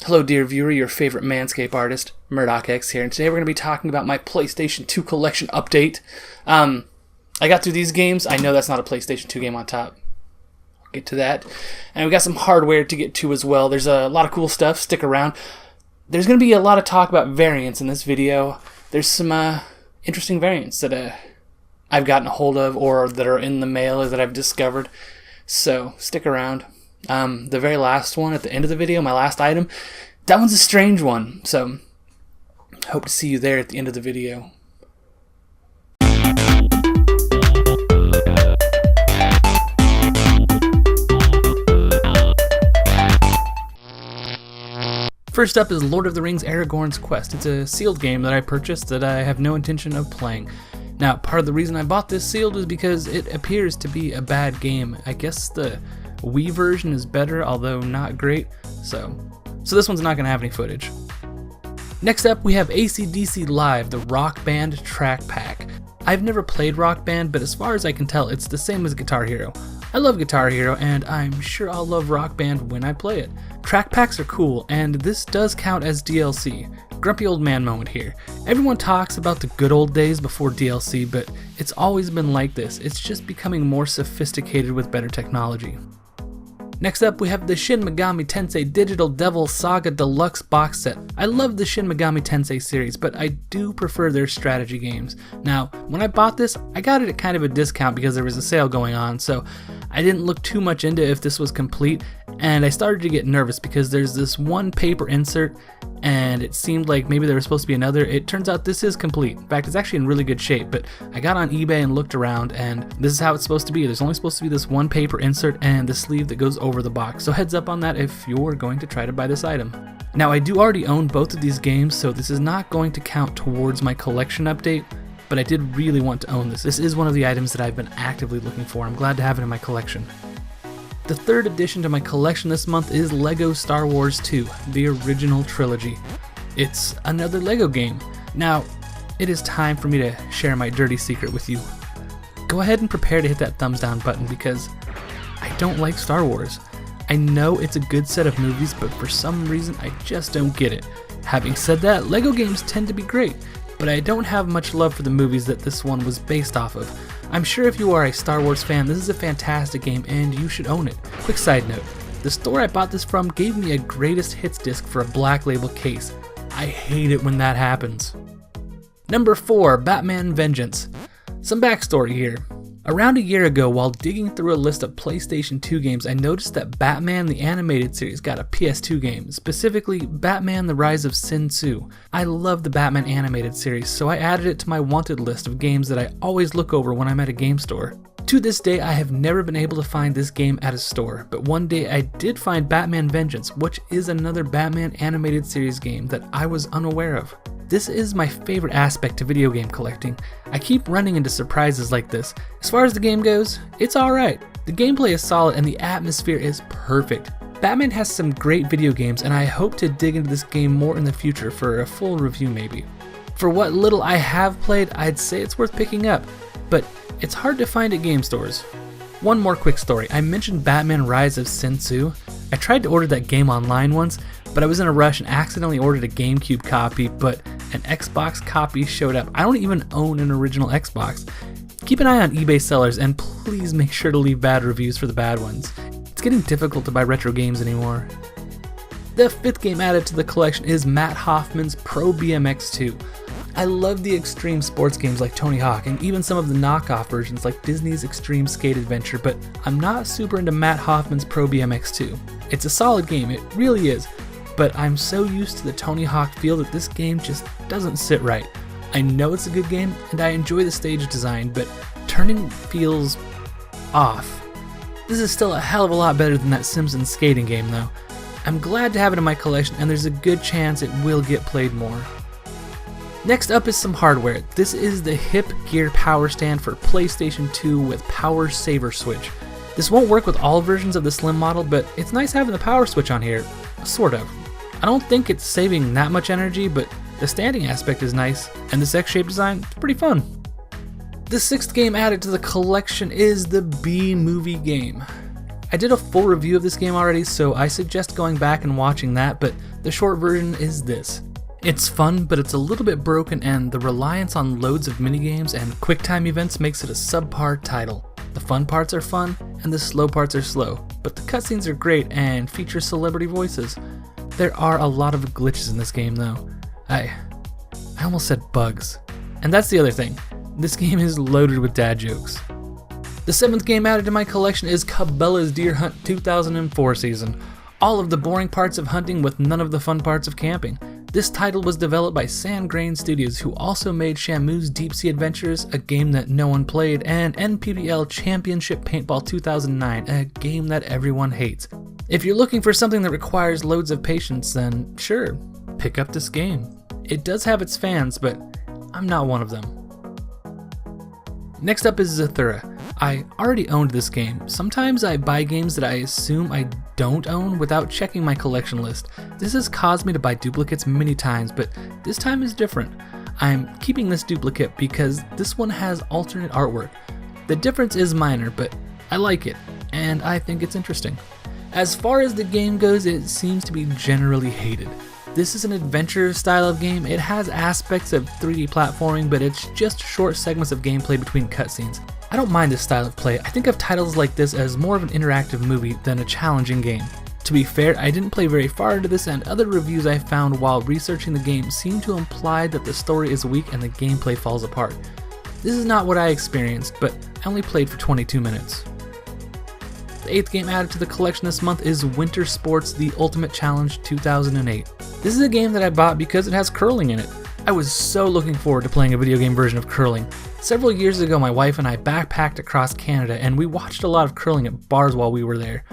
Hello dear viewer, your favorite Manscape artist, MurdochX here, and today we're going to be talking about my PlayStation 2 collection update. I got through these games. I know that's not a PlayStation 2 game on top. I'll get to that. And we got some hardware to get to as well. There's a lot of cool stuff. Stick around. There's going to be a lot of talk about variants in this video. There's some interesting variants that I've gotten a hold of or that are in the mail or that I've discovered. So stick around. The very last one at the end of the video, my last item, that one's a strange one, so hope to see you there at the end of the video. First up is Lord of the Rings Aragorn's Quest. It's a sealed game that I purchased that I have no intention of playing. Now, part of the reason I bought this sealed is because it appears to be a bad game. I guess the Wii version is better, although not great, so this one's not going to have any footage. Next up, we have AC/DC Live, the Rockband track pack. I've never played Rockband, but as far as I can tell, it's the same as Guitar Hero. I love Guitar Hero, and I'm sure I'll love Rockband when I play it. Track packs are cool, and this does count as DLC. Grumpy old man moment here. Everyone talks about the good old days before DLC, but it's always been like this. It's just becoming more sophisticated with better technology. Next up, we have the Shin Megami Tensei Digital Devil Saga Deluxe box set. I love the Shin Megami Tensei series, but I do prefer their strategy games. Now, when I bought this, I got it at kind of a discount because there was a sale going on, so I didn't look too much into if this was complete, and I started to get nervous because there's this one paper insert, and it seemed like maybe there was supposed to be another. It turns out this is complete. In fact, it's actually in really good shape, but I got on eBay and looked around, and this is how it's supposed to be. There's only supposed to be this one paper insert and the sleeve that goes over the box, so heads up on that if you're going to try to buy this item. Now, I do already own both of these games, so this is not going to count towards my collection update, but I did really want to own this. This is one of the items that I've been actively looking for. I'm glad to have it in my collection. The third addition to my collection this month is LEGO Star Wars 2, the original trilogy. It's another LEGO game. Now, it is time for me to share my dirty secret with you. Go ahead and prepare to hit that thumbs down button because I don't like Star Wars. I know it's a good set of movies, but for some reason I just don't get it. Having said that, LEGO games tend to be great, but I don't have much love for the movies that this one was based off of. I'm sure if you are a Star Wars fan, this is a fantastic game and you should own it. Quick side note, the store I bought this from gave me a greatest hits disc for a black label case. I hate it when that happens. Number 4, Batman Vengeance. Some backstory here. Around a year ago, while digging through a list of PlayStation 2 games, I noticed that Batman the Animated Series got a PS2 game, specifically Batman the Rise of Sin Tzu. I love the Batman Animated Series, so I added it to my wanted list of games that I always look over when I'm at a game store. To this day, I have never been able to find this game at a store, but one day I did find Batman Vengeance, which is another Batman Animated Series game that I was unaware of. This is my favorite aspect to video game collecting. I keep running into surprises like this. As far as the game goes, it's alright. The gameplay is solid and the atmosphere is perfect. Batman has some great video games and I hope to dig into this game more in the future for a full review maybe. For what little I have played, I'd say it's worth picking up, but it's hard to find at game stores. One more quick story. I mentioned Batman Rise of Sin Tzu. I tried to order that game online once, but I was in a rush and accidentally ordered a GameCube copy, but an Xbox copy showed up. I don't even own an original Xbox. Keep an eye on eBay sellers and please make sure to leave bad reviews for the bad ones. It's getting difficult to buy retro games anymore. The fifth game added to the collection is Matt Hoffman's Pro BMX 2. I love the extreme sports games like Tony Hawk and even some of the knockoff versions like Disney's Extreme Skate Adventure, but I'm not super into Matt Hoffman's Pro BMX 2. It's a solid game, it really is, but I'm so used to the Tony Hawk feel that this game just doesn't sit right. I know it's a good game and I enjoy the stage design, but turning feels off. This is still a hell of a lot better than that Simpsons skating game though. I'm glad to have it in my collection and there's a good chance it will get played more. Next up is some hardware. This is the Hip Gear power stand for PlayStation 2 with power saver switch. This won't work with all versions of the Slim model, but it's nice having the power switch on here, sort of. I don't think it's saving that much energy, but the standing aspect is nice, and this X-shaped design is pretty fun. The sixth game added to the collection is the B-Movie game. I did a full review of this game already, so I suggest going back and watching that, but the short version is this. It's fun, but it's a little bit broken, and the reliance on loads of minigames and QuickTime events makes it a subpar title. The fun parts are fun, and the slow parts are slow, but the cutscenes are great and feature celebrity voices. There are a lot of glitches in this game though. I almost said bugs. And that's the other thing. This game is loaded with dad jokes. The 7th game added to my collection is Cabela's Deer Hunt 2004 season. All of the boring parts of hunting with none of the fun parts of camping. This title was developed by Sand Grain Studios, who also made Shamu's Deep Sea Adventures, a game that no one played, and NPBL Championship Paintball 2009, a game that everyone hates. If you're looking for something that requires loads of patience, then sure, pick up this game. It does have its fans, but I'm not one of them. Next up is Zathura. I already owned this game. Sometimes I buy games that I assume I don't own without checking my collection list. This has caused me to buy duplicates many times, but this time is different. I'm keeping this duplicate because this one has alternate artwork. The difference is minor, but I like it, and I think it's interesting. As far as the game goes, it seems to be generally hated. This is an adventure style of game. It has aspects of 3D platforming, but it's just short segments of gameplay between cutscenes. I don't mind this style of play. I think of titles like this as more of an interactive movie than a challenging game. To be fair, I didn't play very far into this, and other reviews I found while researching the game seem to imply that the story is weak and the gameplay falls apart. This is not what I experienced, but I only played for 22 minutes. The 8th game added to the collection this month is Winter Sports The Ultimate Challenge 2008. This is a game that I bought because it has curling in it. I was so looking forward to playing a video game version of curling. Several years ago, my wife and I backpacked across Canada, and we watched a lot of curling at bars while we were there.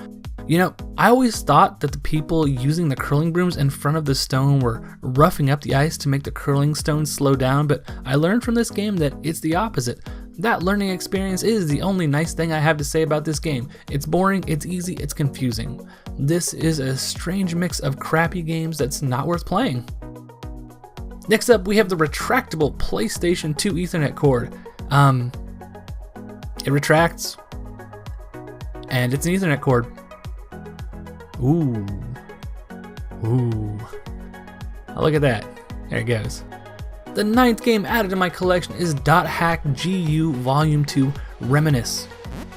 You know, I always thought that the people using the curling brooms in front of the stone were roughing up the ice to make the curling stones slow down, but I learned from this game that it's the opposite. That learning experience is the only nice thing I have to say about this game. It's boring, it's easy, it's confusing. This is a strange mix of crappy games that's not worth playing. Next up, we have the retractable PlayStation 2 Ethernet cord. It retracts, and it's an Ethernet cord. Ooh. Oh, look at that. There it goes. The 9th game added to my collection is DotHack GU Volume 2 Reminisce.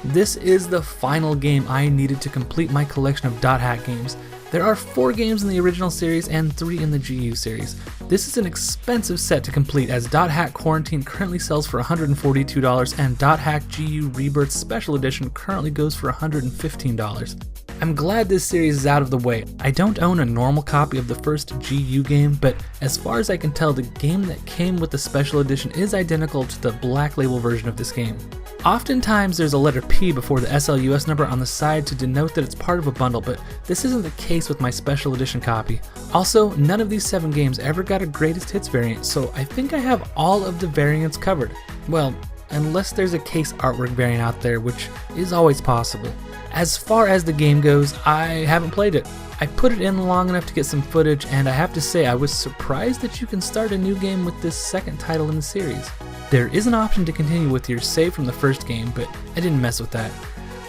This is the final game I needed to complete my collection of DotHack games. There are 4 games in the original series and 3 in the GU series. This is an expensive set to complete, as DotHack Quarantine currently sells for $142 and DotHack GU Rebirth Special Edition currently goes for $115. I'm glad this series is out of the way. I don't own a normal copy of the first GU game, but as far as I can tell, the game that came with the special edition is identical to the black label version of this game. Oftentimes there's a letter P before the SLUS number on the side to denote that it's part of a bundle, but this isn't the case with my special edition copy. Also, none of these 7 games ever got a greatest hits variant, so I think I have all of the variants covered. Well, unless there's a case artwork variant out there, which is always possible. As far as the game goes, I haven't played it. I put it in long enough to get some footage, and I have to say I was surprised that you can start a new game with this second title in the series. There is an option to continue with your save from the first game, but I didn't mess with that.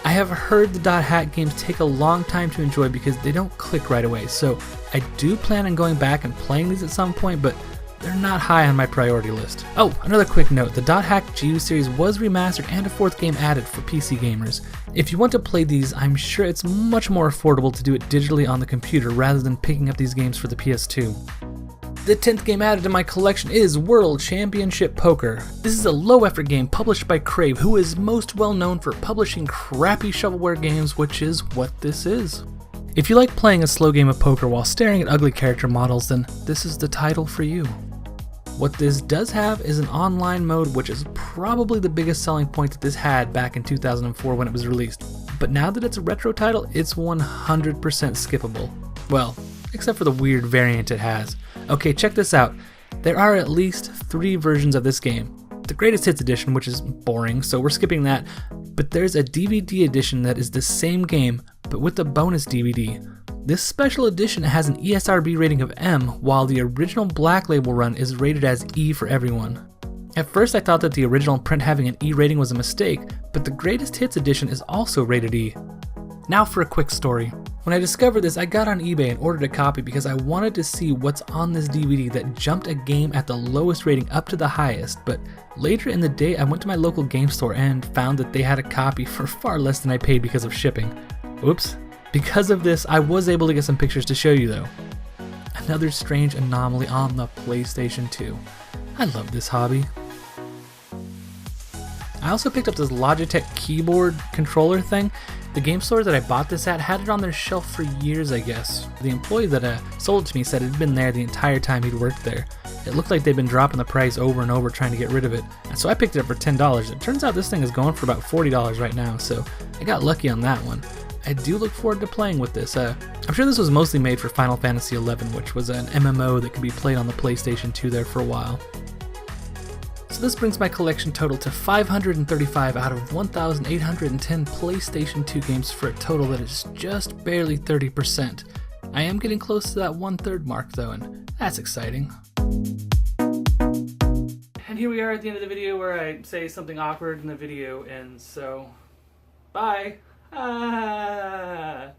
I have heard the DotHack games take a long time to enjoy because they don't click right away, so I do plan on going back and playing these at some point, but they're not high on my priority list. Oh, another quick note, the DotHack GU series was remastered and a 4th game added for PC gamers. If you want to play these, I'm sure it's much more affordable to do it digitally on the computer rather than picking up these games for the PS2. The 10th game added to my collection is World Championship Poker. This is a low-effort game published by Crave, who is most well known for publishing crappy shovelware games, which is what this is. If you like playing a slow game of poker while staring at ugly character models, then this is the title for you. What this does have is an online mode, which is probably the biggest selling point that this had back in 2004 when it was released. But now that it's a retro title, it's 100% skippable. Well, except for the weird variant it has. Okay, check this out. There are at least 3 versions of this game. The Greatest Hits edition, which is boring, so we're skipping that. But there's a DVD edition that is the same game, but with a bonus DVD. This special edition has an ESRB rating of M, while the original Black Label run is rated as E for everyone. At first I thought that the original print having an E rating was a mistake, but the Greatest Hits edition is also rated E. Now for a quick story. When I discovered this, I got on eBay and ordered a copy because I wanted to see what's on this DVD that jumped a game at the lowest rating up to the highest, but later in the day I went to my local game store and found that they had a copy for far less than I paid because of shipping. Oops. Because of this, I was able to get some pictures to show you though. Another strange anomaly on the PlayStation 2. I love this hobby. I also picked up this Logitech keyboard controller thing. The game store that I bought this at had it on their shelf for years, I guess. The employee that sold it to me said it had been there the entire time he'd worked there. It looked like they'd been dropping the price over and over trying to get rid of it. And so I picked it up for $10. It turns out this thing is going for about $40 right now, so I got lucky on that one. I do look forward to playing with this. I'm sure this was mostly made for Final Fantasy XI, which was an MMO that could be played on the PlayStation 2 there for a while. So this brings my collection total to 535 out of 1,810 PlayStation 2 games for a total that is just barely 30%. I am getting close to that 1/3 mark though, and that's exciting. And here we are at the end of the video where I say something awkward and the video ends, so bye! Ah.